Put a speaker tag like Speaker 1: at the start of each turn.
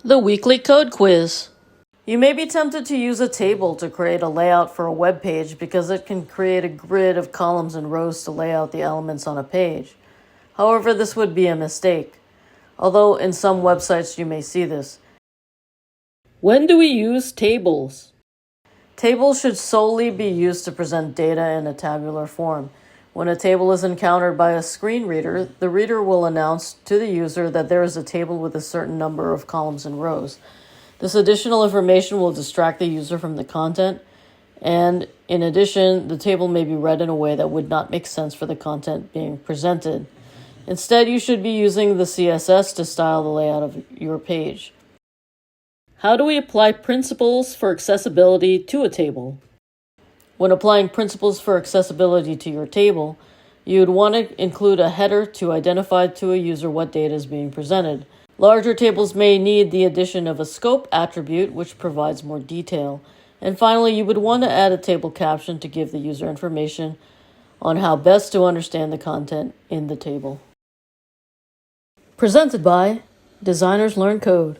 Speaker 1: The weekly code quiz. You may be tempted to use a table to create a layout for a web page because it can create a grid of columns and rows to lay out the elements on a page. However, this would be a mistake, although in some websites you may see this.
Speaker 2: When do we use tables?
Speaker 1: Tables should solely be used to present data in a tabular form. When a table is encountered by a screen reader, the reader will announce to the user that there is a table with a certain number of columns and rows. This additional information will distract the user from the content, and in addition, the table may be read in a way that would not make sense for the content being presented. Instead, you should be using the CSS to style the layout of your page.
Speaker 2: How do we apply principles for accessibility to a table?
Speaker 1: When applying principles for accessibility to your table, you would want to include a header to identify to a user what data is being presented. Larger tables may need the addition of a scope attribute, which provides more detail. And finally, you would want to add a table caption to give the user information on how best to understand the content in the table. Presented by Designers Learn Code.